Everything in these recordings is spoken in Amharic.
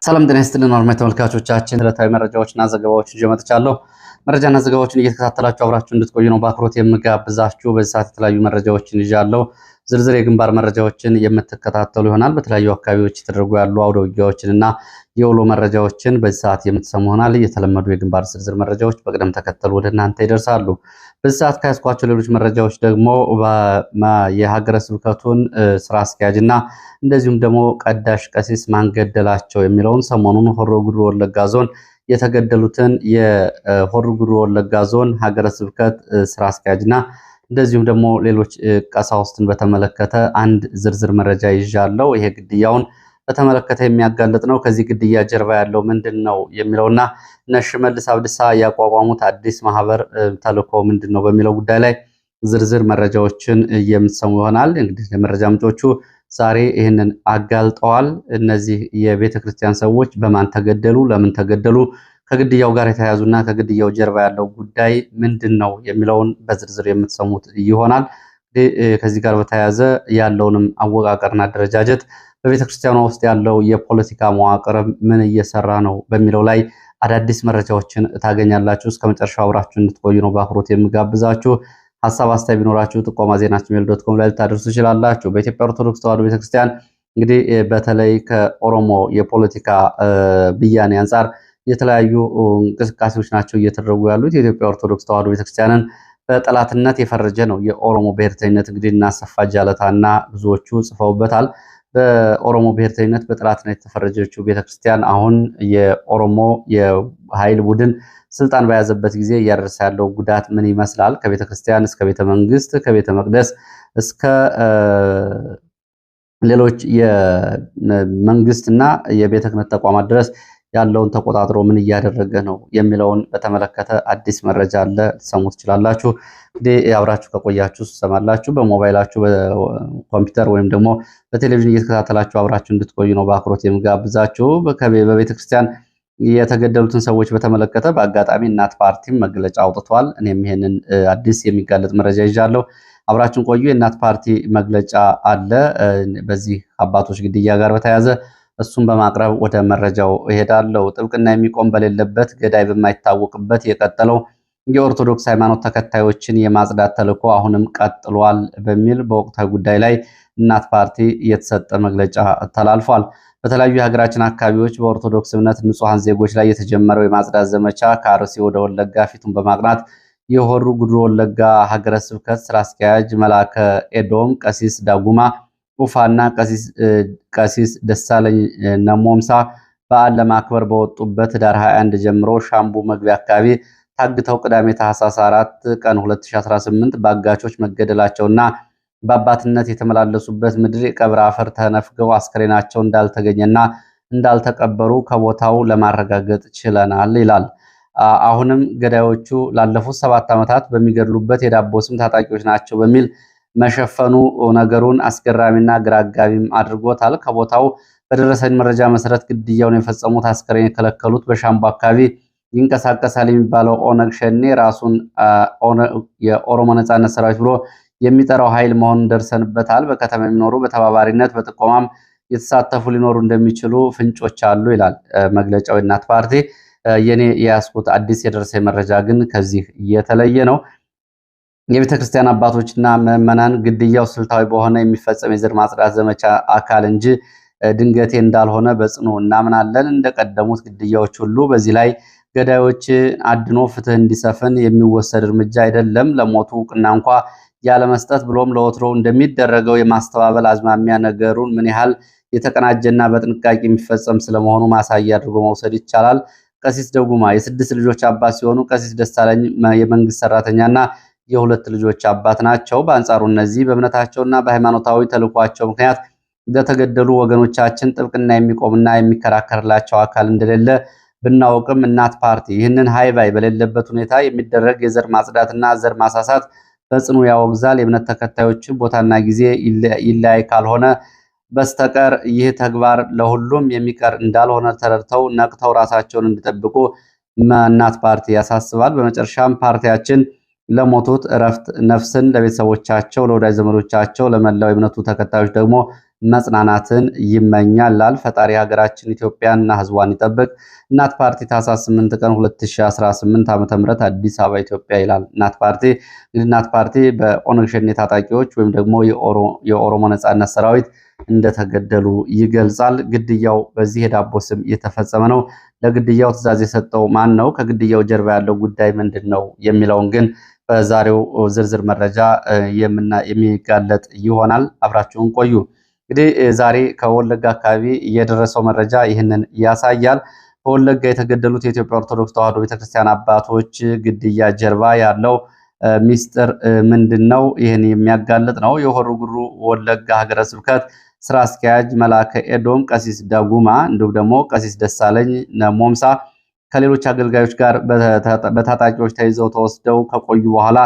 ሰላም ጤና ይስጥልን አድማጭ ተመልካቾቻችን፣ ዕለታዊ መረጃዎችና ዘገባዎችን ይዤ መጥቻለሁ። መረጃና ዘገባዎችን እየተከታተላችሁ አብራችሁ እንድትቆዩ ነው በአክብሮት የምጋብዛችሁ። በዚህ ሰዓት የተለያዩ መረጃዎችን ይዣለሁ። ዝርዝር የግንባር መረጃዎችን የምትከታተሉ ይሆናል። በተለያዩ አካባቢዎች የተደረጉ ያሉ አውደ ውጊያዎችንና የውሎ መረጃዎችን በዚህ ሰዓት የምትሰሙ ይሆናል። የተለመዱ የግንባር ዝርዝር መረጃዎች በቅደም ተከተል ወደ እናንተ ይደርሳሉ። በዚህ ሰዓት ከያዝኳቸው ሌሎች መረጃዎች ደግሞ የሀገረ ስብከቱን ስራ አስኪያጅና እንደዚሁም ደግሞ ቀዳሽ ቀሲስ ማን ገደላቸው የሚለውን ሰሞኑን ሆሮ ጉዱሩ ወለጋ ዞን የተገደሉትን የሆሮ ጉዱሩ ወለጋ ዞን ሀገረ ስብከት ስራ አስኪያጅና እንደዚሁም ደግሞ ሌሎች ቀሳውስትን በተመለከተ አንድ ዝርዝር መረጃ ይዣለሁ። ይሄ ግድያውን በተመለከተ የሚያጋልጥ ነው። ከዚህ ግድያ ጀርባ ያለው ምንድነው የሚለውና እነ ሽመልስ አብዲሳ ያቋቋሙት አዲስ ማህበር ተልዕኮ ምንድነው በሚለው ጉዳይ ላይ ዝርዝር መረጃዎችን የምትሰሙ ይሆናል። እንግዲህ ለመረጃ ምንጮቹ ዛሬ ይህንን አጋልጠዋል። እነዚህ የቤተክርስቲያን ሰዎች በማን ተገደሉ፣ ለምን ተገደሉ፣ ከግድያው ጋር የተያያዙና ከግድያው ጀርባ ያለው ጉዳይ ምንድነው የሚለውን በዝርዝር የምትሰሙት ይሆናል። ከዚህ ጋር በተያያዘ ያለውንም አወቃቀርና አደረጃጀት በቤተክርስቲያኗ ውስጥ ያለው የፖለቲካ መዋቅር ምን እየሰራ ነው በሚለው ላይ አዳዲስ መረጃዎችን ታገኛላችሁ። እስከ መጨረሻው አብራችሁ እንድትቆዩ ነው በአክብሮት የምጋብዛችሁ። ሐሳብ አስተያየት ቢኖራችሁ ጥቆማ@gmail.com ላይ ልታደርሱ ትችላላችሁ። በኢትዮጵያ ኦርቶዶክስ ተዋሕዶ ቤተክርስቲያን እንግዲህ በተለይ ከኦሮሞ የፖለቲካ ብያኔ አንጻር የተለያዩ እንቅስቃሴዎች ናቸው እየተደረጉ ያሉት። የኢትዮጵያ ኦርቶዶክስ ተዋሕዶ ቤተክርስቲያንን በጠላትነት የፈረጀ ነው የኦሮሞ ብሔርተኝነት። እንግዲህ እናሰፋ ጃለታና ብዙዎቹ ጽፈውበታል። በኦሮሞ ብሔርተኝነት በጠላትነት የተፈረጀችው ቤተክርስቲያን አሁን የኦሮሞ የኃይል ቡድን ስልጣን በያዘበት ጊዜ እያደረሰ ያለው ጉዳት ምን ይመስላል? ከቤተክርስቲያን እስከ ቤተ መንግስት፣ ከቤተ መቅደስ እስከ ሌሎች የመንግስትና የቤተ ክህነት ተቋማት ድረስ ያለውን ተቆጣጥሮ ምን እያደረገ ነው የሚለውን በተመለከተ አዲስ መረጃ አለ፣ ልትሰሙ ትችላላችሁ። እንግዲህ አብራችሁ ከቆያችሁ ትሰማላችሁ። በሞባይላችሁ በኮምፒውተር ወይም ደግሞ በቴሌቪዥን እየተከታተላችሁ አብራችሁ እንድትቆዩ ነው በአክብሮት የምጋብዛችሁ። በቤተክርስቲያን የተገደሉትን ሰዎች በተመለከተ በአጋጣሚ እናት ፓርቲም መግለጫ አውጥቷል። እኔም ይሄንን አዲስ የሚጋለጥ መረጃ ይዣለሁ። አብራችሁን ቆዩ። የእናት ፓርቲ መግለጫ አለ በዚህ አባቶች ግድያ ጋር በተያያዘ እሱን በማቅረብ ወደ መረጃው እሄዳለሁ። ጥብቅና የሚቆም በሌለበት ገዳይ በማይታወቅበት የቀጠለው የኦርቶዶክስ ሃይማኖት ተከታዮችን የማጽዳት ተልዕኮ አሁንም ቀጥሏል በሚል በወቅታዊ ጉዳይ ላይ እናት ፓርቲ የተሰጠ መግለጫ ተላልፏል። በተለያዩ የሀገራችን አካባቢዎች በኦርቶዶክስ እምነት ንጹሐን ዜጎች ላይ የተጀመረው የማጽዳት ዘመቻ ከአርሲ ወደ ወለጋ ፊቱን በማቅናት የሆሮ ጉዱሩ ወለጋ ሀገረ ስብከት ስራ አስኪያጅ መላከ ኤዶም ቀሲስ ዳጉማ ኡፋና ቀሲስ ደሳለኝ ነሞምሳ በዓል ለማክበር በወጡበት ዳር 21 ጀምሮ ሻምቡ መግቢያ አካባቢ ታግተው ቅዳሜ ታኅሳስ 4 ቀን 2018 በአጋቾች መገደላቸውና በአባትነት የተመላለሱበት ምድር የቀብር አፈር ተነፍገው አስከሬናቸው እንዳልተገኘና እንዳልተቀበሩ ከቦታው ለማረጋገጥ ችለናል ይላል። አሁንም ገዳዮቹ ላለፉት 7 ዓመታት በሚገድሉበት የዳቦ ስም ታጣቂዎች ናቸው በሚል መሸፈኑ ነገሩን አስገራሚና ግራጋቢም አድርጎታል። ከቦታው በደረሰኝ መረጃ መሰረት ግድያውን የፈጸሙት አስከሬን የከለከሉት በሻምቡ አካባቢ ይንቀሳቀሳል የሚባለው ኦነግ ሸኔ ራሱን የኦሮሞ ነጻነት ሰራዊት ብሎ የሚጠራው ኃይል መሆኑን ደርሰንበታል። በከተማ የሚኖሩ በተባባሪነት በጥቆማም የተሳተፉ ሊኖሩ እንደሚችሉ ፍንጮች አሉ ይላል መግለጫው የእናት ፓርቲ። የኔ የያዝኩት አዲስ የደረሰኝ መረጃ ግን ከዚህ የተለየ ነው። የቤተ ክርስቲያን አባቶችና ምዕመናን ግድያው ስልታዊ በሆነ የሚፈጸም የዘር ማጽዳት ዘመቻ አካል እንጂ ድንገቴ እንዳልሆነ በጽኑ እናምናለን። እንደቀደሙት ግድያዎች ሁሉ በዚህ ላይ ገዳዮች አድኖ ፍትህ እንዲሰፍን የሚወሰድ እርምጃ አይደለም። ለሞቱ እውቅና እንኳ ያለመስጠት ብሎም ለወትሮው እንደሚደረገው የማስተባበል አዝማሚያ ነገሩን ምን ያህል የተቀናጀና በጥንቃቄ የሚፈጸም ስለመሆኑ ማሳያ አድርጎ መውሰድ ይቻላል። ቀሲስ ደጉማ የ6 ልጆች አባት ሲሆኑ ቀሲስ ደሳለኝ የመንግስት ሰራተኛና የ2 ልጆች አባት ናቸው። በአንጻሩ እነዚህ በእምነታቸውና በሃይማኖታዊ ተልዕኳቸው ምክንያት ለተገደሉ ወገኖቻችን ጥብቅና የሚቆምና የሚከራከርላቸው አካል እንደሌለ ብናውቅም እናት ፓርቲ ይህንን ሃይባይ በሌለበት ሁኔታ የሚደረግ የዘር ማጽዳትና ዘር ማሳሳት በጽኑ ያወግዛል። የእምነት ተከታዮችን ቦታና ጊዜ ይለያይ ካልሆነ በስተቀር ይህ ተግባር ለሁሉም የሚቀር እንዳልሆነ ተረድተው ነቅተው ራሳቸውን እንዲጠብቁ እናት ፓርቲ ያሳስባል። በመጨረሻም ፓርቲያችን ለሞቱት እረፍት ነፍስን፣ ለቤተሰቦቻቸው፣ ለወዳጅ ዘመዶቻቸው፣ ለመላው የእምነቱ ተከታዮች ደግሞ መጽናናትን ይመኛላል። ፈጣሪ ሀገራችን ኢትዮጵያንና ህዝቧን ይጠብቅ። እናት ፓርቲ ታህሳስ 8 ቀን 2018 ዓ.ም አዲስ አበባ ኢትዮጵያ ይላል። እናት ፓርቲ በኦነግ ሸኔ ታጣቂዎች ወይም ደግሞ የኦሮሞ ነጻነት ሰራዊት እንደተገደሉ ይገልጻል። ግድያው በዚህ የዳቦ ስም የተፈጸመ ነው። ለግድያው ትዕዛዝ የሰጠው ማን ነው? ከግድያው ጀርባ ያለው ጉዳይ ምንድን ነው የሚለውን ግን በዛሬው ዝርዝር መረጃ የሚጋለጥ ይሆናል። አብራችሁን ቆዩ። እንግዲህ ዛሬ ከወለጋ አካባቢ የደረሰው መረጃ ይህንን ያሳያል። በወለጋ የተገደሉት የኢትዮጵያ ኦርቶዶክስ ተዋሕዶ ቤተክርስቲያን አባቶች ግድያ ጀርባ ያለው ሚስጥር ምንድን ነው? ይህን የሚያጋልጥ ነው። የሆሮ ጉዱሩ ወለጋ ሀገረ ስብከት ስራ አስኪያጅ መላከ ኤዶም ቀሲስ ዳጉማ እንዲሁም ደግሞ ቀሲስ ደሳለኝ ነሞምሳ ከሌሎች አገልጋዮች ጋር በታጣቂዎች ተይዘው ተወስደው ከቆዩ በኋላ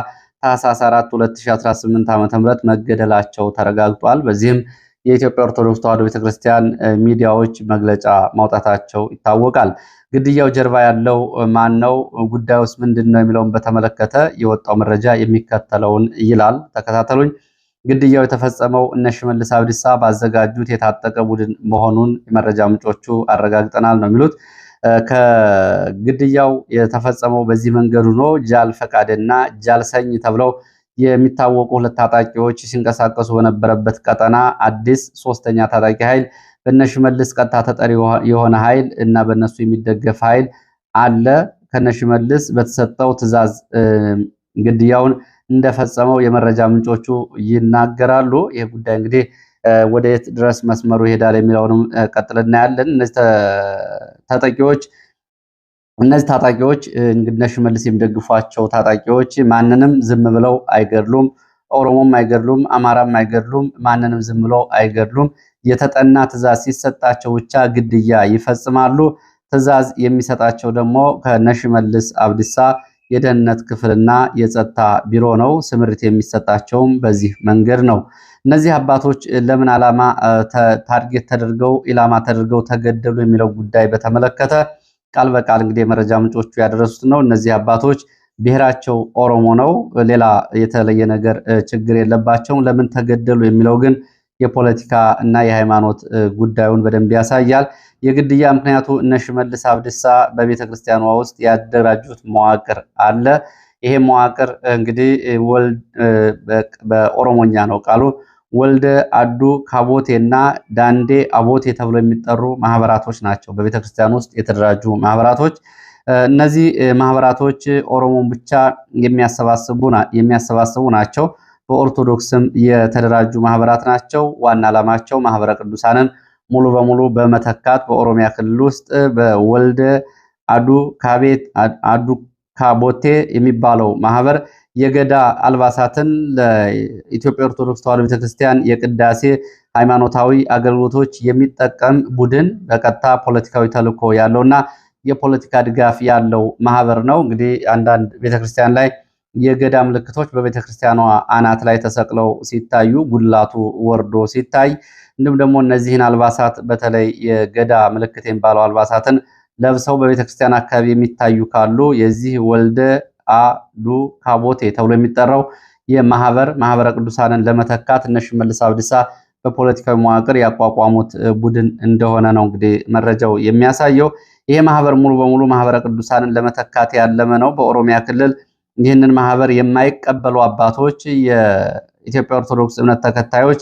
ታህሳስ 4 2018 ዓ.ም መገደላቸው ተረጋግጧል። በዚህም የኢትዮጵያ ኦርቶዶክስ ተዋሕዶ ቤተክርስቲያን ሚዲያዎች መግለጫ ማውጣታቸው ይታወቃል። ግድያው ጀርባ ያለው ማን ነው? ጉዳዩስ ምንድን ነው የሚለውን በተመለከተ የወጣው መረጃ የሚከተለውን ይላል። ተከታተሉኝ። ግድያው የተፈጸመው እነ ሽመልስ አብዲሳ ባዘጋጁት የታጠቀ ቡድን መሆኑን የመረጃ ምንጮቹ አረጋግጠናል ነው የሚሉት። ከግድያው የተፈጸመው በዚህ መንገዱ ነው። ጃል ፈቃድና ጃል ሰኝ ተብለው የሚታወቁ ሁለት ታጣቂዎች ሲንቀሳቀሱ በነበረበት ቀጠና አዲስ ሶስተኛ ታጣቂ ኃይል በነሽመልስ ቀጥታ ተጠሪ የሆነ ኃይል እና በእነሱ የሚደገፍ ኃይል አለ። ከነሽመልስ በተሰጠው ትዕዛዝ ግድያውን እንደፈጸመው የመረጃ ምንጮቹ ይናገራሉ። ይህ ጉዳይ እንግዲህ ወደ የት ድረስ መስመሩ ይሄዳል የሚለውንም ቀጥለን እናያለን። እነዚህ ታጣቂዎች እንግዲህ ሽመልስ የሚደግፏቸው ታጣቂዎች ማንንም ዝም ብለው አይገድሉም። ኦሮሞም አይገድሉም፣ አማራም አይገድሉም፣ ማንንም ዝም ብለው አይገድሉም። የተጠና ትዕዛዝ ሲሰጣቸው ብቻ ግድያ ይፈጽማሉ። ትዕዛዝ የሚሰጣቸው ደግሞ ከነሽመልስ አብዲሳ የደህንነት ክፍልና የጸጥታ ቢሮ ነው። ስምሪት የሚሰጣቸውም በዚህ መንገድ ነው። እነዚህ አባቶች ለምን ዓላማ ታርጌት ተደርገው ኢላማ ተደርገው ተገደሉ የሚለው ጉዳይ በተመለከተ ቃል በቃል እንግዲህ የመረጃ ምንጮቹ ያደረሱት ነው። እነዚህ አባቶች ብሔራቸው ኦሮሞ ነው። ሌላ የተለየ ነገር ችግር የለባቸውም። ለምን ተገደሉ የሚለው ግን የፖለቲካ እና የሃይማኖት ጉዳዩን በደንብ ያሳያል። የግድያ ምክንያቱ እነ ሽመልስ አብዲሳ በቤተ ክርስቲያኗ ውስጥ ያደራጁት መዋቅር አለ። ይሄ መዋቅር እንግዲህ በኦሮሞኛ ነው ቃሉ ወልደ አዱ ካቦቴ እና ዳንዴ አቦቴ ተብሎ የሚጠሩ ማህበራቶች ናቸው። በቤተ ክርስቲያን ውስጥ የተደራጁ ማህበራቶች። እነዚህ ማህበራቶች ኦሮሞን ብቻ የሚያሰባስቡ ናቸው። በኦርቶዶክስም የተደራጁ ማህበራት ናቸው። ዋና ዓላማቸው ማህበረ ቅዱሳንን ሙሉ በሙሉ በመተካት በኦሮሚያ ክልል ውስጥ በወልደ አዱ ካቦቴ የሚባለው ማህበር የገዳ አልባሳትን ለኢትዮጵያ ኦርቶዶክስ ተዋሕዶ ቤተክርስቲያን የቅዳሴ ሃይማኖታዊ አገልግሎቶች የሚጠቀም ቡድን በቀጥታ ፖለቲካዊ ተልዕኮ ያለውና የፖለቲካ ድጋፍ ያለው ማህበር ነው። እንግዲህ አንዳንድ ቤተክርስቲያን ላይ የገዳ ምልክቶች በቤተክርስቲያኗ አናት ላይ ተሰቅለው ሲታዩ ጉልላቱ ወርዶ ሲታይ፣ እንዲሁም ደግሞ እነዚህን አልባሳት በተለይ የገዳ ምልክት የሚባለው አልባሳትን ለብሰው በቤተክርስቲያን አካባቢ የሚታዩ ካሉ የዚህ ወልደ አዱ ካቦቴ ተብሎ የሚጠራው ማህበረ ቅዱሳንን ለመተካት እነ ሽመልስ አብዲሳ በፖለቲካዊ መዋቅር ያቋቋሙት ቡድን እንደሆነ ነው እንግዲህ መረጃው የሚያሳየው። ይሄ ማህበር ሙሉ በሙሉ ማህበረ ቅዱሳንን ለመተካት ያለመ ነው። በኦሮሚያ ክልል ይህንን ማህበር የማይቀበሉ አባቶች፣ የኢትዮጵያ ኦርቶዶክስ እምነት ተከታዮች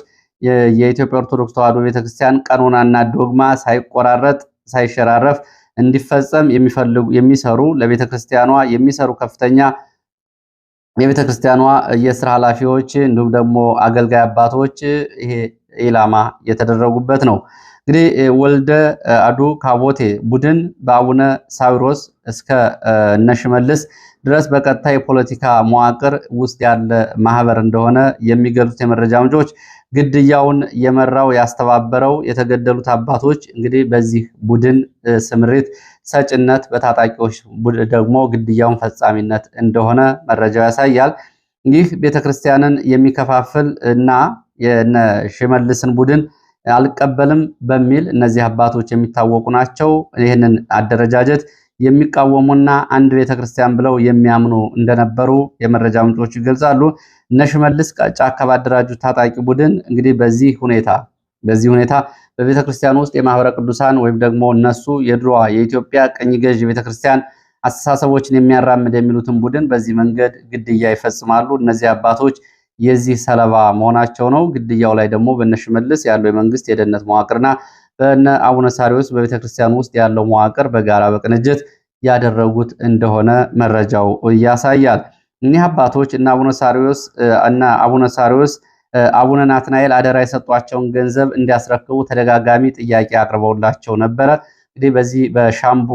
የኢትዮጵያ ኦርቶዶክስ ተዋሕዶ ቤተክርስቲያን ቀኖናና ዶግማ ሳይቆራረጥ ሳይሸራረፍ እንዲፈጸም የሚሰሩ ለቤተክርስቲያኗ የሚሰሩ ከፍተኛ የቤተክርስቲያኗ የስራ ኃላፊዎች እንዲሁም ደግሞ አገልጋይ አባቶች ይሄ ኢላማ የተደረጉበት ነው። እንግዲህ ወልደ አዱ ካቦቴ ቡድን በአቡነ ሳዊሮስ እስከ እነ ሽመልስ ድረስ በቀጥታ የፖለቲካ መዋቅር ውስጥ ያለ ማህበር እንደሆነ የሚገልጹት የመረጃ ምንጮች ግድያውን የመራው ያስተባበረው የተገደሉት አባቶች እንግዲህ በዚህ ቡድን ስምሪት ሰጭነት በታጣቂዎች ደግሞ ግድያውን ፈጻሚነት እንደሆነ መረጃው ያሳያል። ይህ ቤተክርስቲያንን የሚከፋፍል እና የነ ሽመልስን ቡድን አልቀበልም በሚል እነዚህ አባቶች የሚታወቁ ናቸው። ይህንን አደረጃጀት የሚቃወሙና አንድ ቤተክርስቲያን ብለው የሚያምኑ እንደነበሩ የመረጃ ምንጮች ይገልጻሉ። እነ ሽመልስ ጫካ ባደራጁት ታጣቂ ቡድን እንግዲህ በዚህ ሁኔታ በዚህ ሁኔታ በቤተክርስቲያን ውስጥ የማህበረ ቅዱሳን ወይም ደግሞ እነሱ የድሮዋ የኢትዮጵያ ቀኝ ገዥ ቤተክርስቲያን አስተሳሰቦችን የሚያራምድ የሚሉትን ቡድን በዚህ መንገድ ግድያ ይፈጽማሉ። እነዚህ አባቶች የዚህ ሰለባ መሆናቸው ነው። ግድያው ላይ ደግሞ በነሽመልስ ያለው የመንግስት የደህንነት መዋቅርና በነ አቡነ ሳሪዎስ በቤተክርስቲያን ውስጥ ያለው መዋቅር በጋራ በቅንጅት ያደረጉት እንደሆነ መረጃው ያሳያል። እኒህ አባቶች እና አቡነ ሳሪዎስ አቡነ ናትናኤል አደራ የሰጧቸውን ገንዘብ እንዲያስረክቡ ተደጋጋሚ ጥያቄ አቅርበውላቸው ነበረ። እንግዲህ በዚህ በሻምቡ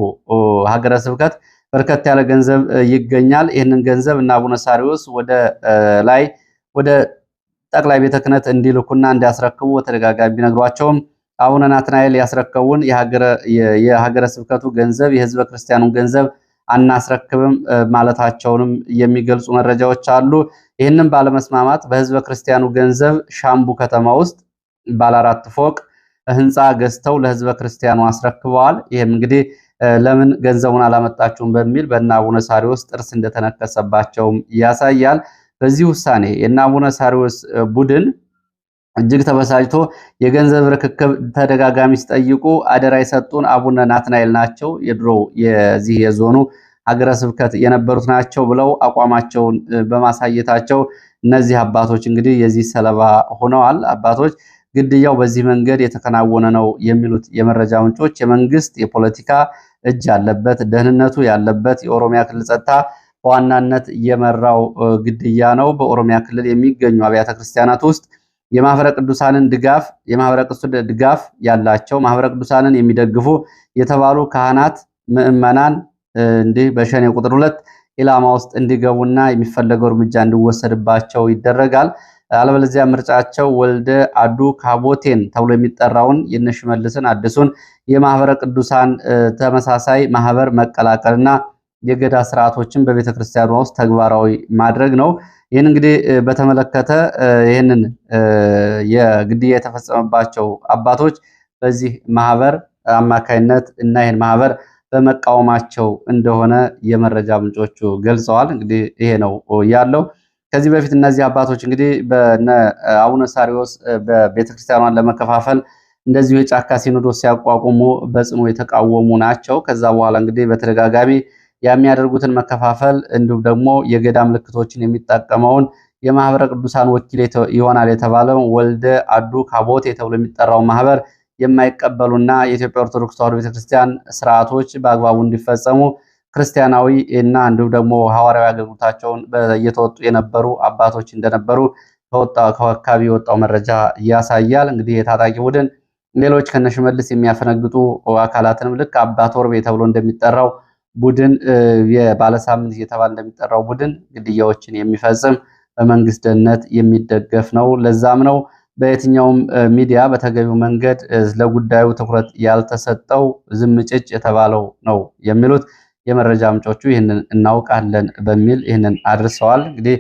ሀገረ ስብከት በርከት ያለ ገንዘብ ይገኛል። ይህንን ገንዘብ እና አቡነ ሳሪዎስ ወደ ጠቅላይ ቤተ ክህነት እንዲልኩና እንዲያስረክቡ በተደጋጋሚ ቢነግሯቸውም አቡነ ናትናኤል ያስረከቡን የሀገረ ስብከቱ ገንዘብ የህዝበ ክርስቲያኑን ገንዘብ አናስረክብም ማለታቸውንም የሚገልጹ መረጃዎች አሉ። ይህንን ባለመስማማት በህዝበ ክርስቲያኑ ገንዘብ ሻምቡ ከተማ ውስጥ ባለ 4 ፎቅ ህንፃ ገዝተው ለህዝበ ክርስቲያኑ አስረክበዋል። ይህም እንግዲህ ለምን ገንዘቡን አላመጣችሁም በሚል በእነ አቡነ ሳሪዎስ ጥርስ እንደተነከሰባቸውም ያሳያል። በዚህ ውሳኔ የእነ አቡነ ሳሪዎስ ቡድን እጅግ ተበሳጭቶ የገንዘብ ርክክብ ተደጋጋሚ ሲጠይቁ አደራ የሰጡን አቡነ ናትናኤል ናቸው፣ የድሮው የዚህ የዞኑ ሀገረ ስብከት የነበሩት ናቸው ብለው አቋማቸውን በማሳየታቸው እነዚህ አባቶች እንግዲህ የዚህ ሰለባ ሆነዋል። አባቶች ግድያው በዚህ መንገድ የተከናወነ ነው የሚሉት የመረጃ ምንጮች የመንግስት የፖለቲካ እጅ ያለበት ደህንነቱ ያለበት የኦሮሚያ ክልል ጸጥታ በዋናነት የመራው ግድያ ነው። በኦሮሚያ ክልል የሚገኙ አብያተ ክርስቲያናት ውስጥ የማህበረ ቅዱሳንን ድጋፍ ያላቸው ማህበረ ቅዱሳንን የሚደግፉ የተባሉ ካህናት ምዕመናን እንዲህ በሸኔ ቁጥር 2 ኢላማ ውስጥ እንዲገቡና የሚፈለገው እርምጃ እንዲወሰድባቸው ይደረጋል። አለበለዚያ ምርጫቸው ወልደ አዱ ካቦቴን ተብሎ የሚጠራውን የነሽመልስን አዲሱን የማህበረ ቅዱሳን ተመሳሳይ ማህበር መቀላቀልና የገዳ ስርዓቶችን በቤተክርስቲያኗ ውስጥ ተግባራዊ ማድረግ ነው። ይህን እንግዲህ በተመለከተ ይህንን የግድያ የተፈጸመባቸው አባቶች በዚህ ማህበር አማካይነት እና ይህን ማህበር በመቃወማቸው እንደሆነ የመረጃ ምንጮቹ ገልጸዋል። እንግዲህ ይሄ ነው ያለው። ከዚህ በፊት እነዚህ አባቶች እንግዲህ በነ አቡነ ሳሪዎስ በቤተክርስቲያኗን ለመከፋፈል እንደዚሁ የጫካ ሲኖዶስ ሲያቋቁሙ በጽኑ የተቃወሙ ናቸው። ከዛ በኋላ እንግዲህ በተደጋጋሚ የሚያደርጉትን መከፋፈል እንዲሁም ደግሞ የገዳ ምልክቶችን የሚጠቀመውን የማህበረ ቅዱሳን ወኪል ይሆናል የተባለው ወልደ አዱ ካቦቴ ተብሎ የሚጠራው ማህበር የማይቀበሉና የኢትዮጵያ ኦርቶዶክስ ተዋሕዶ ቤተክርስቲያን ስርዓቶች በአግባቡ እንዲፈጸሙ ክርስቲያናዊ እና እንዲሁም ደግሞ ሐዋርያዊ አገልግሎታቸውን እየተወጡ የነበሩ አባቶች እንደነበሩ ከአካባቢ የወጣው መረጃ ያሳያል። እንግዲህ የታጣቂ ቡድን ሌሎች ከነሽመልስ የሚያፈነግጡ አካላትንም ልክ አባ ቶርቤ ተብሎ እንደሚጠራው ቡድን የባለሳምንት እየተባለ እንደሚጠራው ቡድን ግድያዎችን የሚፈጽም በመንግስት ደህንነት የሚደገፍ ነው። ለዛም ነው በየትኛውም ሚዲያ በተገቢው መንገድ ለጉዳዩ ትኩረት ያልተሰጠው ዝም ጭጭ የተባለው ነው የሚሉት የመረጃ ምንጮቹ ይህንን እናውቃለን በሚል ይህንን አድርሰዋል። እንግዲህ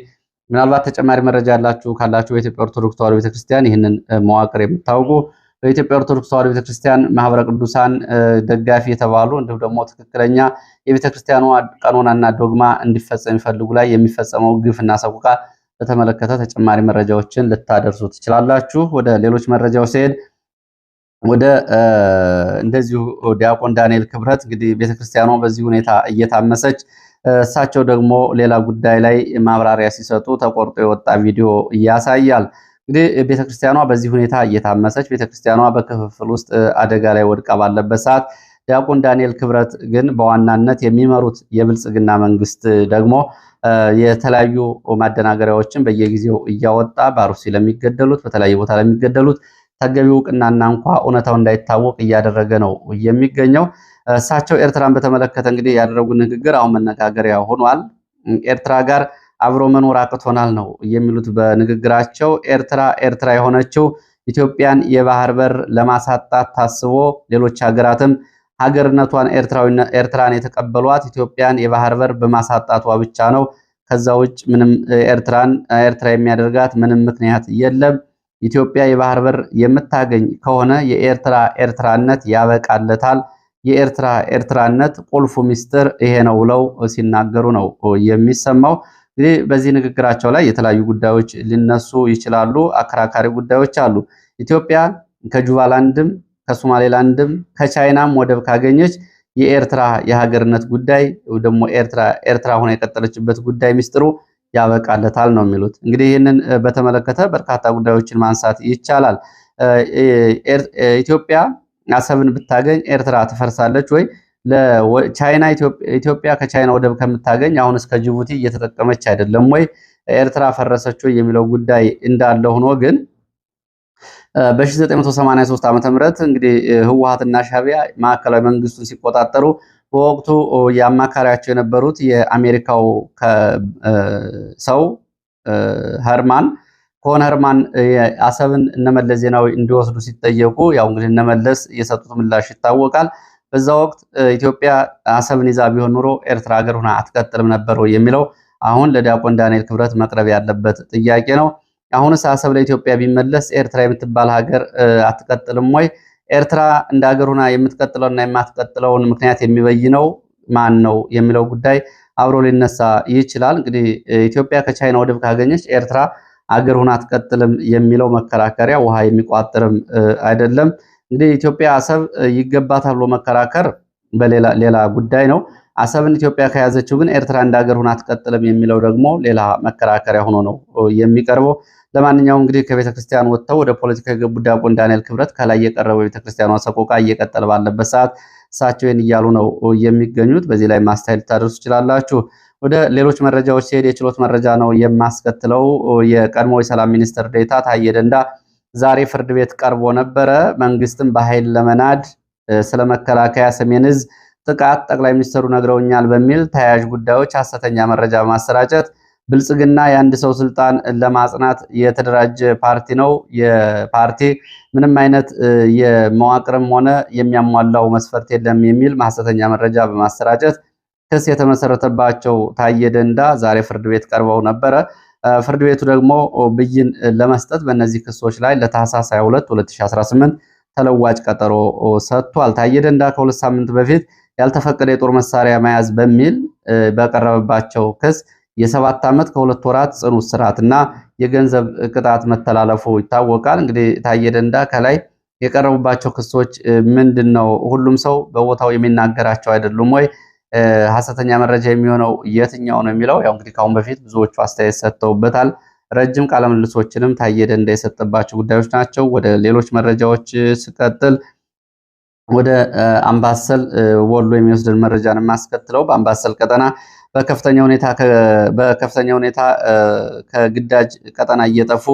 ምናልባት ተጨማሪ መረጃ ያላችሁ ካላችሁ በኢትዮጵያ ኦርቶዶክስ ተዋሕዶ ቤተክርስቲያን ይህንን መዋቅር የምታውቁ በኢትዮጵያ ኦርቶዶክስ ተዋሕዶ ቤተክርስቲያን ማህበረ ቅዱሳን ደጋፊ የተባሉ እንዲሁም ደግሞ ትክክለኛ የቤተክርስቲያኗ ቀኖናና ዶግማ እንዲፈጸም የሚፈልጉ ላይ የሚፈጸመው ግፍና ሰቆቃ በተመለከተ ተጨማሪ መረጃዎችን ልታደርሱ ትችላላችሁ። ወደ ሌሎች መረጃዎች ሲሄድ ወደ እንደዚሁ ዲያቆን ዳንኤል ክብረት እንግዲህ ቤተክርስቲያኗ በዚህ ሁኔታ እየታመሰች እሳቸው ደግሞ ሌላ ጉዳይ ላይ ማብራሪያ ሲሰጡ ተቆርጦ የወጣ ቪዲዮ ያሳያል። እንግዲህ ቤተክርስቲያኗ በዚህ ሁኔታ እየታመሰች ቤተክርስቲያኗ በክፍፍል ውስጥ አደጋ ላይ ወድቃ ባለበት ሰዓት ዲያቆን ዳንኤል ክብረት ግን በዋናነት የሚመሩት የብልጽግና መንግስት ደግሞ የተለያዩ ማደናገሪያዎችን በየጊዜው እያወጣ በአሩሲ ለሚገደሉት በተለያየ ቦታ ለሚገደሉት ተገቢው እውቅናና እንኳ እውነታው እንዳይታወቅ እያደረገ ነው የሚገኘው። እሳቸው ኤርትራን በተመለከተ እንግዲህ ያደረጉት ንግግር አሁን መነጋገሪያ ሆኗል። ኤርትራ ጋር አብሮ መኖር አቅቶናል ነው የሚሉት በንግግራቸው። ኤርትራ የሆነችው ኢትዮጵያን የባህር በር ለማሳጣት ታስቦ ሌሎች ሀገራትም ሀገርነቷን ኤርትራን የተቀበሏት ኢትዮጵያን የባህር በር በማሳጣቷ ብቻ ነው። ከዛ ውጭ ምንም ኤርትራ የሚያደርጋት ምንም ምክንያት የለም። ኢትዮጵያ የባህር በር የምታገኝ ከሆነ ኤርትራነት ያበቃለታል። ኤርትራነት ቁልፉ ሚስጥር ይሄ ነው ብለው ሲናገሩ ነው የሚሰማው። እንግዲህ በዚህ ንግግራቸው ላይ የተለያዩ ጉዳዮች ሊነሱ ይችላሉ። አከራካሪ ጉዳዮች አሉ። ኢትዮጵያ ከጁባላንድም ከሶማሌላንድም ከቻይናም ወደብ ካገኘች የኤርትራ የሀገርነት ጉዳይ ደግሞ ኤርትራ ሆና የቀጠለችበት ጉዳይ ሚስጥሩ ያበቃለታል ነው የሚሉት። እንግዲህ ይህንን በተመለከተ በርካታ ጉዳዮችን ማንሳት ይቻላል። ኢትዮጵያ አሰብን ብታገኝ ኤርትራ ትፈርሳለች ወይ? ለቻይና ኢትዮጵያ ከቻይና ወደብ ከምታገኝ አሁን እስከ ጅቡቲ እየተጠቀመች አይደለም ወይ? ኤርትራ ፈረሰች ወይ የሚለው ጉዳይ እንዳለ ሆኖ ግን በ1983 ዓ.ም እንግዲህ ህወሓትና ሻዕቢያ ማዕከላዊ መንግስቱን ሲቆጣጠሩ በወቅቱ የአማካሪያቸው የነበሩት የአሜሪካው ሰው ሄርማን አሰብን እነመለስ ዜናዊ እንዲወስዱ ሲጠየቁ ያው እንግዲህ እነመለስ የሰጡት ምላሽ ይታወቃል። በዛ ወቅት ኢትዮጵያ አሰብን ይዛ ቢሆን ኑሮ ኤርትራ ሀገር ሆና አትቀጥልም ነበር የሚለው አሁን ለዲያቆን ዳንኤል ክብረት መቅረብ ያለበት ጥያቄ ነው። አሁንስ አሰብ ለኢትዮጵያ ቢመለስ ኤርትራ የምትባል ሀገር አትቀጥልም ወይ? ኤርትራ እንደ ሀገር ሆና የምትቀጥለውና የማትቀጥለውን ምክንያት የሚበይነው ማን ነው የሚለው ጉዳይ አብሮ ሊነሳ ይችላል። እንግዲህ ኢትዮጵያ ከቻይና ወደብ ካገኘች ኤርትራ አገር ሆና አትቀጥልም የሚለው መከራከሪያ ውሃ የሚቋጥርም አይደለም። እንግዲህ ኢትዮጵያ አሰብ ይገባታል ብሎ መከራከር ሌላ ጉዳይ ነው። አሰብን ኢትዮጵያ ከያዘችው ግን ኤርትራ እንደ ሀገር ሆና አትቀጥልም የሚለው ደግሞ ሌላ መከራከሪያ ሆኖ ነው የሚቀርበው። ለማንኛውም እንግዲህ ከቤተክርስቲያን ወጥተው ወደ ፖለቲካ የገቡ ዲያቆን ዳንኤል ክብረት ከላይ የቀረበው የቤተክርስቲያኗ ሰቆቃ እየቀጠለ ባለበት ሰዓት እሳቸው ይህን እያሉ ነው የሚገኙት። በዚህ ላይ ማስተያየት ልታደርሱ ትችላላችሁ። ወደ ሌሎች መረጃዎች ሲሄድ የችሎት መረጃ ነው የማስከትለው። የቀድሞ የሰላም ሚኒስትር ዴኤታ ታዬ ደንዳ ዛሬ ፍርድ ቤት ቀርቦ ነበረ። መንግስትን በኃይል ለመናድ ስለ መከላከያ ሰሜን ዕዝ ጥቃት ጠቅላይ ሚኒስትሩ ነግረውኛል በሚል ተያያዥ ጉዳዮች ሐሰተኛ መረጃ በማሰራጨት ብልጽግና የአንድ ሰው ስልጣን ለማጽናት የተደራጀ ፓርቲ ነው። የፓርቲ ምንም አይነት የመዋቅርም ሆነ የሚያሟላው መስፈርት የለም የሚል ሐሰተኛ መረጃ በማሰራጨት ክስ የተመሰረተባቸው ታዬ ደንዳ ዛሬ ፍርድ ቤት ቀርበው ነበረ። ፍርድ ቤቱ ደግሞ ብይን ለመስጠት በእነዚህ ክሶች ላይ ለታህሳስ 22 2018 ተለዋጭ ቀጠሮ ሰጥቷል። ታዬ ደንዳ ከሁለት ሳምንት በፊት ያልተፈቀደ የጦር መሳሪያ መያዝ በሚል በቀረበባቸው ክስ የ7 ዓመት ከ2 ወራት ጽኑ እስራትና የገንዘብ ቅጣት መተላለፉ ይታወቃል። እንግዲህ ታዬ ደንዳ ከላይ የቀረቡባቸው ክሶች ምንድነው? ሁሉም ሰው በቦታው የሚናገራቸው አይደሉም ወይ? ሐሰተኛ መረጃ የሚሆነው የትኛው ነው የሚለው ያው እንግዲህ ካሁን በፊት ብዙዎቹ አስተያየት ሰጥተውበታል። ረጅም ቃለ ምልልሶችንም ታዬ ደንዳ የሰጠባቸው ጉዳዮች ናቸው። ወደ ሌሎች መረጃዎች ስቀጥል ወደ አምባሰል ወሎ የሚወስደን መረጃን የማስከትለው በአምባሰል ቀጠና በከፍተኛ ሁኔታ ከግዳጅ ቀጠና እየጠፉ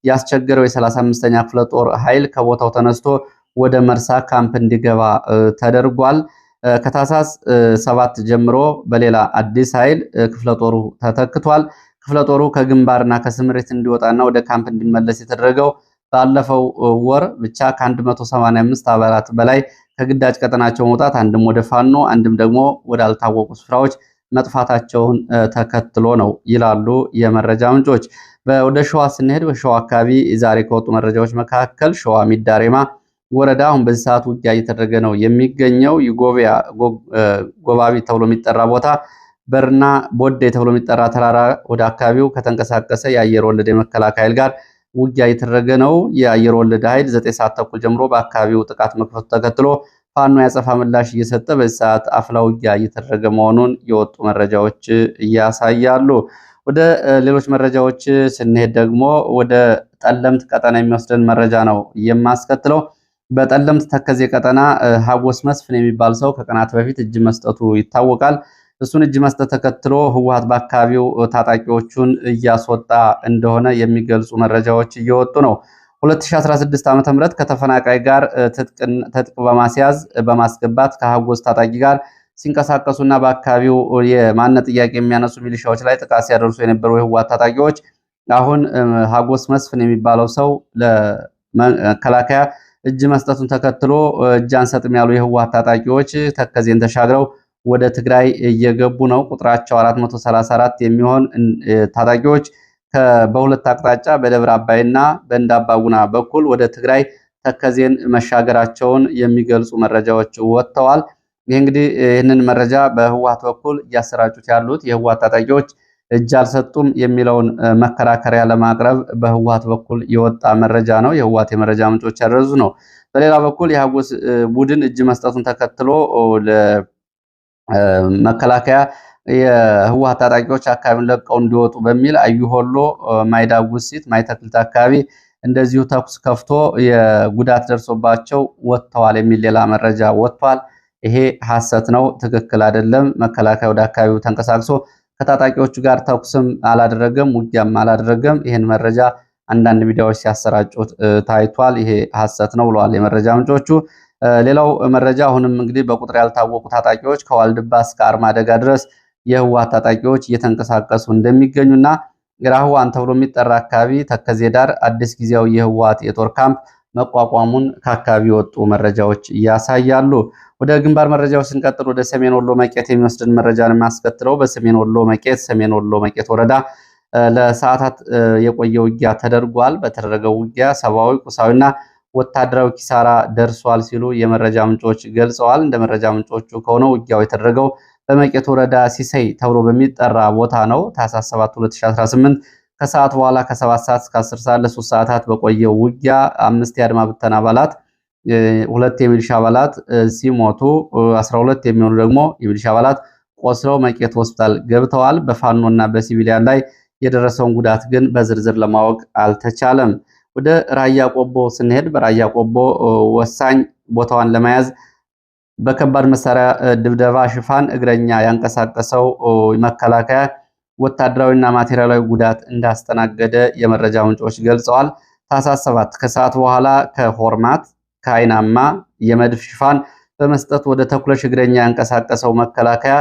ያስቸገረው የ35ኛ ክፍለ ጦር ኃይል ከቦታው ተነስቶ ወደ መርሳ ካምፕ እንዲገባ ተደርጓል። ከታህሳስ 7 ጀምሮ በሌላ አዲስ ኃይል ክፍለ ጦሩ ተተክቷል። ክፍለ ጦሩ ከግንባርና ከስምሪት እንዲወጣና ወደ ካምፕ እንዲመለስ የተደረገው ባለፈው ወር ብቻ ከ185 አባላት በላይ ከግዳጅ ቀጠናቸው መውጣት አንድም ወደ ፋኖ አንድም ደግሞ ወዳልታወቁ ስፍራዎች መጥፋታቸውን ተከትሎ ነው ይላሉ የመረጃ ምንጮች። ወደ ሸዋ ስንሄድ በሸዋ አካባቢ ዛሬ ከወጡ መረጃዎች መካከል ሸዋ ሚዳሬማ ወረዳ አሁን በዚህ ሰዓት ውጊያ እየተደረገ ነው የሚገኘው። ጎባቢ ተብሎ የሚጠራ ቦታ በርና ቦዴ ተብሎ የሚጠራ ተራራ ወደ አካባቢው ከተንቀሳቀሰ የአየር ወለድ የመከላከያ ኃይል ጋር ውጊያ እየተደረገ ነው። የአየር ወለድ ኃይል 9 ሰዓት ተኩል ጀምሮ በአካባቢው ጥቃት መክፈቱ ተከትሎ ፋኖ ያጸፋ ምላሽ እየሰጠ በዚህ ሰዓት አፍላ ውጊያ እየተደረገ መሆኑን የወጡ መረጃዎች እያሳያሉ። ወደ ሌሎች መረጃዎች ስንሄድ ደግሞ ወደ ጠለምት ቀጠና የሚወስደን መረጃ ነው የማስከትለው። በጠለምት ተከዜ ቀጠና ሀጎስ መስፍን የሚባል ሰው ከቀናት በፊት እጅ መስጠቱ ይታወቃል። እሱን እጅ መስጠት ተከትሎ ህወሓት በአካባቢው ታጣቂዎቹን እያስወጣ እንደሆነ የሚገልጹ መረጃዎች እየወጡ ነው። 2016 ዓ.ም ከተፈናቃይ ጋር ትጥቅ በማስያዝ በማስገባት ከሀጎስ ታጣቂ ጋር ሲንቀሳቀሱና በአካባቢው የማንነት ጥያቄ የሚያነሱ ሚሊሻዎች ላይ ጥቃት ሲያደርሱ የነበሩ የህወሓት ታጣቂዎች አሁን ሀጎስ መስፍን የሚባለው ሰው ለመከላከያ እጅ መስጠቱን ተከትሎ እጅ አንሰጥም ያሉ የህወሓት ታጣቂዎች ተከዜን ተሻግረው ወደ ትግራይ እየገቡ ነው። ቁጥራቸው 434 የሚሆን ታጣቂዎች በሁለት አቅጣጫ በደብረ አባይና በእንዳባጉና በኩል ወደ ትግራይ ተከዜን መሻገራቸውን የሚገልጹ መረጃዎች ወጥተዋል። ይህ እንግዲህ ይህንን መረጃ በህወሓት በኩል እያሰራጩት ያሉት የህወሓት ታጣቂዎች እጅ አልሰጡም የሚለውን መከራከሪያ ለማቅረብ በህወሓት በኩል የወጣ መረጃ ነው። የህወሓት የመረጃ ምንጮች ያደረሱ ነው። በሌላ በኩል የሀጎስ ቡድን እጅ መስጠቱን ተከትሎ ለመከላከያ የህወሓት ታጣቂዎች አካባቢውን ለቀው እንዲወጡ በሚል አዩሆሎ፣ ማይዳጉሲት፣ ማይተክልት አካባቢ እንደዚሁ ተኩስ ከፍቶ የጉዳት ደርሶባቸው ወጥተዋል የሚል ሌላ መረጃ ወጥቷል። ይሄ ሐሰት ነው፣ ትክክል አይደለም። መከላከያ ወደ አካባቢው ተንቀሳቅሶ ከታጣቂዎቹ ጋር ተኩስም አላደረገም፣ ውጊያም አላደረገም። ይህን መረጃ አንዳንድ ሚዲያዎች ሲያሰራጩት ታይቷል። ይሄ ሐሰት ነው ብለዋል የመረጃ ምንጮቹ። ሌላው መረጃ አሁንም እንግዲህ በቁጥር ያልታወቁ ታጣቂዎች ከዋልድባ እስከ አርማደጋ ድረስ የህወሓት ታጣቂዎች እየተንቀሳቀሱ እንደሚገኙና ራህዋን ተብሎ የሚጠራ አካባቢ ተከዜ ዳር አዲስ ጊዜያዊ የህወሓት የጦር ካምፕ መቋቋሙን ከአካባቢ የወጡ መረጃዎች ያሳያሉ። ወደ ግንባር መረጃዎች ስንቀጥል ወደ ሰሜን ወሎ መቄት የሚወስድን መረጃን የሚያስከትለው በሰሜን ወሎ መቄት ወረዳ ለሰዓታት የቆየ ውጊያ ተደርጓል። በተደረገው ውጊያ ሰብአዊ፣ ቁሳዊና ወታደራዊ ኪሳራ ደርሷል ሲሉ የመረጃ ምንጮች ገልጸዋል። እንደ መረጃ ምንጮቹ ከሆነ ውጊያው የተደረገው በመቄት ወረዳ ሲሰይ ተብሎ በሚጠራ ቦታ ነው። ታኅሳስ 7 2018 ከሰዓት በኋላ ከ7 ሰዓት እስከ 10 ሰዓት ለ3 ሰዓታት በቆየው ውጊያ 5 የአድማ ብተና አባላት፣ 2 የሚሊሻ አባላት ሲሞቱ 12 የሚሆኑ ደግሞ የሚሊሻ አባላት ቆስለው መቄት ሆስፒታል ገብተዋል። በፋኖና በሲቪሊያን ላይ የደረሰውን ጉዳት ግን በዝርዝር ለማወቅ አልተቻለም። ወደ ራያ ቆቦ ስንሄድ በራያ ቆቦ ወሳኝ ቦታዋን ለመያዝ በከባድ መሳሪያ ድብደባ ሽፋን እግረኛ ያንቀሳቀሰው መከላከያ ወታደራዊና ማቴሪያላዊ ጉዳት እንዳስተናገደ የመረጃ ምንጮች ገልጸዋል። ታኅሳስ 7 ከሰዓት በኋላ ከሆርማት ከአይናማ የመድፍ ሽፋን በመስጠት ወደ ተኩለሽ እግረኛ ያንቀሳቀሰው መከላከያ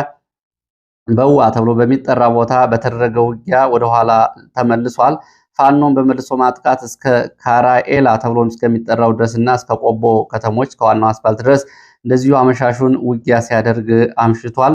በዋ ተብሎ በሚጠራ ቦታ በተደረገ ውጊያ ወደኋላ ተመልሷል። ፋኖን በመልሶ ማጥቃት እስከ ካራኤላ ተብሎ እስከሚጠራው ድረስና እስከ ቆቦ ከተሞች ከዋናው አስፋልት ድረስ እንደዚሁ አመሻሹን ውጊያ ሲያደርግ አምሽቷል።